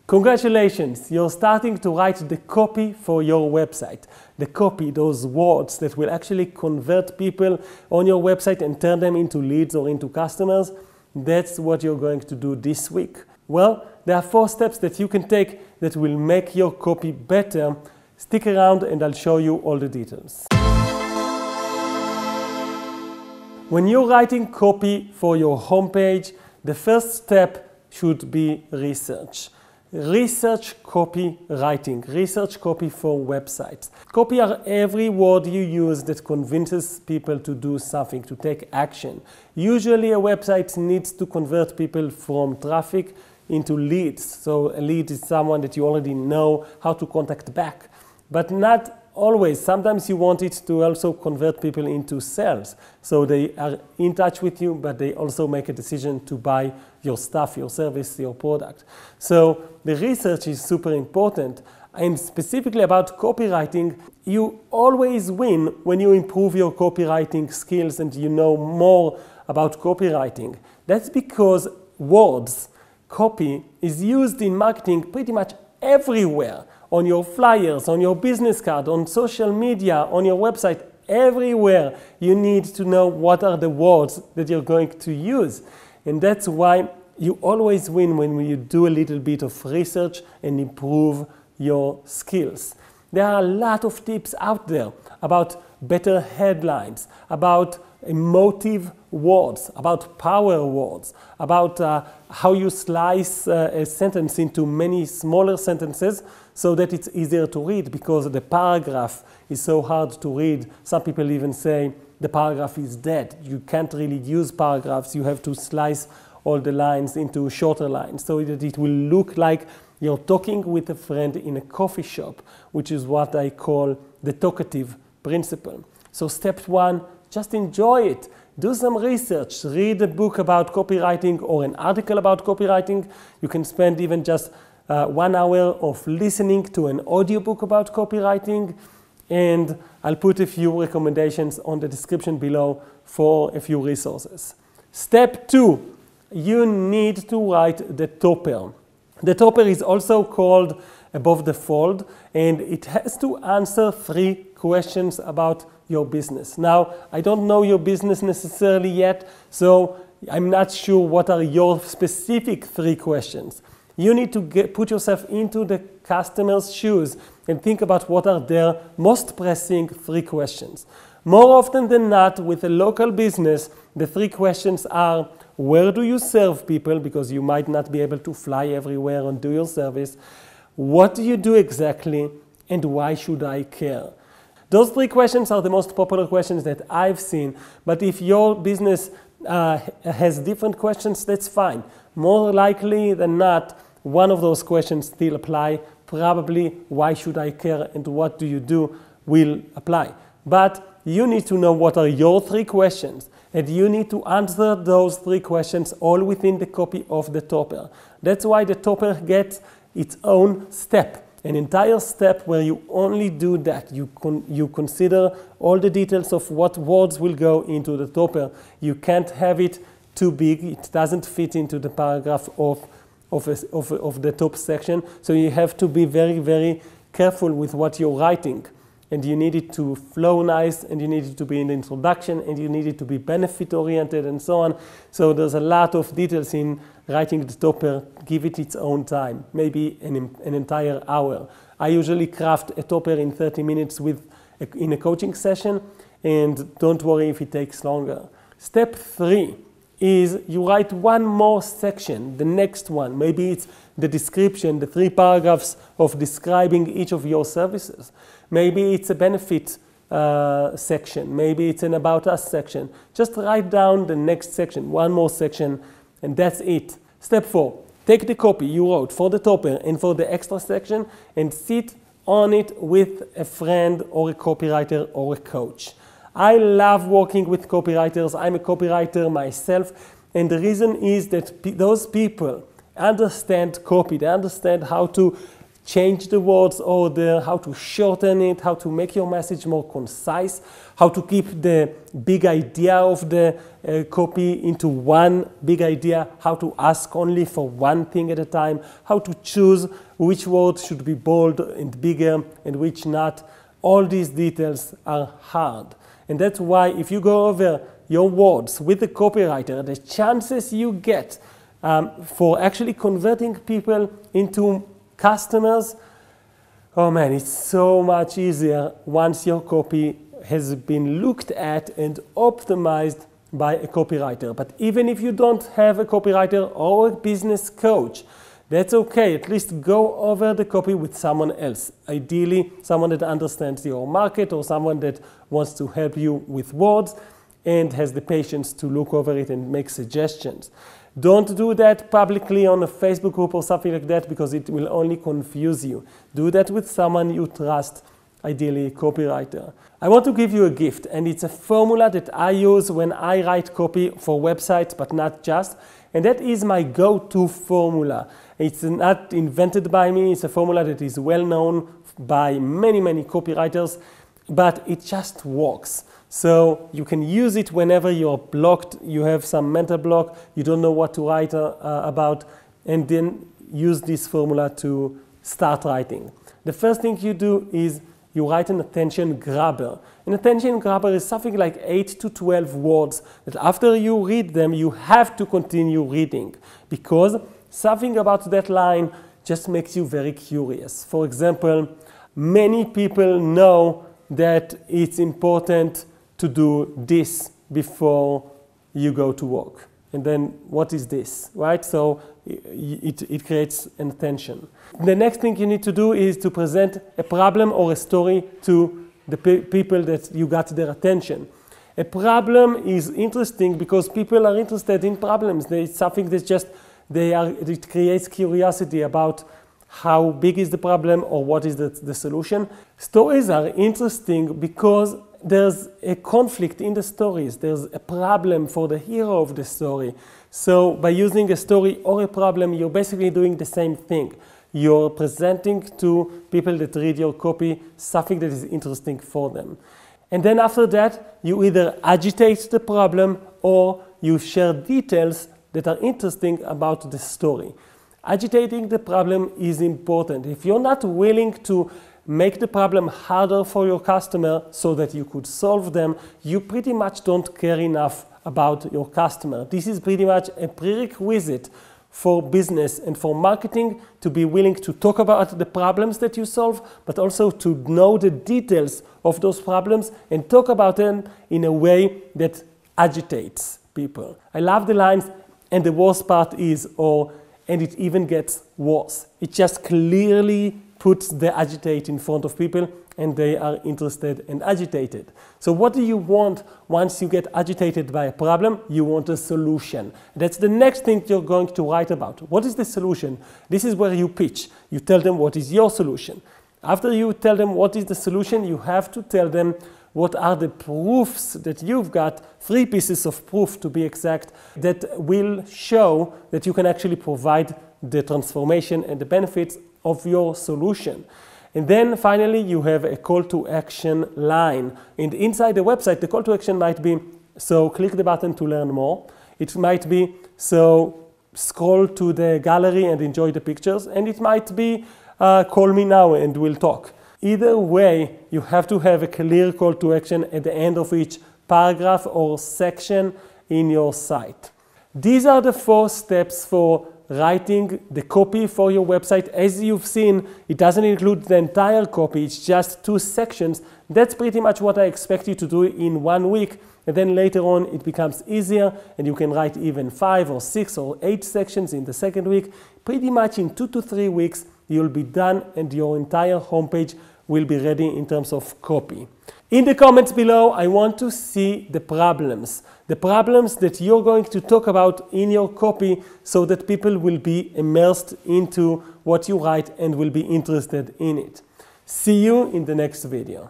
Congratulations, you're starting to write the copy for your website. The copy, those words that will actually convert people on your website and turn them into leads or into customers. That's what you're going to do this week. Well, there are 4 steps that you can take that will make your copy better. Stick around and I'll show you all the details. When you're writing copy for your homepage, the first step should be research. Research copywriting, research copy for websites. Copy are every word you use that convinces people to do something, to take action. Usually a website needs to convert people from traffic into leads. So a lead is someone that you already know how to contact back. But not always. Sometimes you want it to also convert people into sales. So they are in touch with you, but they also make a decision to buy your stuff, your service, your product. So the research is super important. And specifically about copywriting, you always win when you improve your copywriting skills and you know more about copywriting. That's because words, copy, is used in marketing pretty much everywhere. On your flyers, on your business card, on social media, on your website, everywhere you need to know what are the words that you're going to use. And that's why you always win when you do a little bit of research and improve your skills. There are a lot of tips out there about better headlines, about emotive words, about power words, about how you slice a sentence into many smaller sentences so that it's easier to read, because the paragraph is so hard to read. Some people even say the paragraph is dead. You can't really use paragraphs. You have to slice all the lines into shorter lines so that it will look like you're talking with a friend in a coffee shop, which is what I call the talkative principle. So step 1, just enjoy it. Do some research. Read a book about copywriting or an article about copywriting. You can spend even just 1 hour of listening to an audiobook about copywriting. And I'll put a few recommendations on the description below for a few resources. Step 2, you need to write the topper. The topper is also called above the fold, and it has to answer 3 questions about your business. Now, I don't know your business necessarily yet, so I'm not sure what are your specific 3 questions. You need to put yourself into the customer's shoes and think about what are their most pressing 3 questions. More often than not, with a local business, the 3 questions are: where do you serve people, because you might not be able to fly everywhere and do your service? What do you do exactly? And why should I care? Those 3 questions are the most popular questions that I've seen, but if your business has different questions, that's fine. More likely than not, one of those questions still apply. Probably why should I care and what do you do will apply. But you need to know what are your 3 questions, and you need to answer those 3 questions all within the copy of the topper. That's why the topper gets its own step, an entire step where you only do that. You consider all the details of what words will go into the topper. You can't have it too big. It doesn't fit into the paragraph of the top section. So you have to be very, very careful with what you're writing. And you need it to flow nice, and you need it to be in the introduction, and you need it to be benefit-oriented, and so on. So there's a lot of details in writing the topper. Give it its own time, maybe an entire hour. I usually craft a topper in 30 minutes in a coaching session, and don't worry if it takes longer. Step 3 is you write one more section, the next one. Maybe it's the description, the 3 paragraphs of describing each of your services. Maybe it's a benefit section. Maybe it's an About Us section. Just write down the next section, one more section, and that's it. Step 4, take the copy you wrote for the topper and for the extra section and sit on it with a friend or a copywriter or a coach. I love working with copywriters. I'm a copywriter myself, and the reason is that those people understand copy. They understand how to change the words order, how to shorten it, how to make your message more concise, how to keep the big idea of the copy into one big idea, how to ask only for one thing at a time, how to choose which words should be bold and bigger and which not. All these details are hard. And that's why if you go over your words with the copywriter, the chances you get for actually converting people into customers, oh man, it's so much easier once your copy has been looked at and optimized by a copywriter. But even if you don't have a copywriter or a business coach, that's okay. At least go over the copy with someone else. Ideally, someone that understands your market or someone that wants to help you with words and has the patience to look over it and make suggestions. Don't do that publicly on a Facebook group or something like that because it will only confuse you. Do that with someone you trust, ideally a copywriter. I want to give you a gift, and it's a formula that I use when I write copy for websites, but not just. And that is my go-to formula. It's not invented by me. It's a formula that is well known by many, many copywriters, but it just works. So you can use it whenever you're blocked, you have some mental block, you don't know what to write about, and then use this formula to start writing. The first thing you do is you write an attention grabber. An attention grabber is something like 8 to 12 words that after you read them, you have to continue reading because something about that line just makes you very curious. For example, many people know that it's important to do this before you go to work. And then what is this, right? So it creates an attention. The next thing you need to do is to present a problem or a story to the people that you got their attention. A problem is interesting because people are interested in problems. It's something that's just, it creates curiosity about how big is the problem or what is the solution. Stories are interesting because there's a conflict in the stories. There's a problem for the hero of the story. So by using a story or a problem, you're basically doing the same thing. You're presenting to people that read your copy something that is interesting for them. And then after that, you either agitate the problem or you share details that are interesting about the story. Agitating the problem is important. If you're not willing to make the problem harder for your customer so that you could solve them, you pretty much don't care enough about your customer. This is pretty much a prerequisite for business and for marketing to be willing to talk about the problems that you solve, but also to know the details of those problems and talk about them in a way that agitates people. I love the lines, and the worst part is, and it even gets worse. It just clearly puts the agitate in front of people and they are interested and agitated. So what do you want once you get agitated by a problem? You want a solution. That's the next thing you're going to write about. What is the solution? This is where you pitch. You tell them what is your solution. After you tell them what is the solution, you have to tell them what are the proofs that you've got, 3 pieces of proof to be exact, that will show that you can actually provide the transformation and the benefits of your solution. And then finally you have a call to action line. And inside the website, the call to action might be, so click the button to learn more. It might be, so scroll to the gallery and enjoy the pictures. And it might be, call me now and we'll talk. Either way, you have to have a clear call to action at the end of each paragraph or section in your site. These are the 4 steps for writing the copy for your website. As you've seen, it doesn't include the entire copy, it's just 2 sections. That's pretty much what I expect you to do in 1 week, and then later on it becomes easier and you can write even 5 or 6 or 8 sections in the second week. Pretty much in 2 to 3 weeks you'll be done and your entire homepage will be ready in terms of copy. In the comments below, I want to see the problems that you're going to talk about in your copy so that people will be immersed into what you write and will be interested in it. See you in the next video.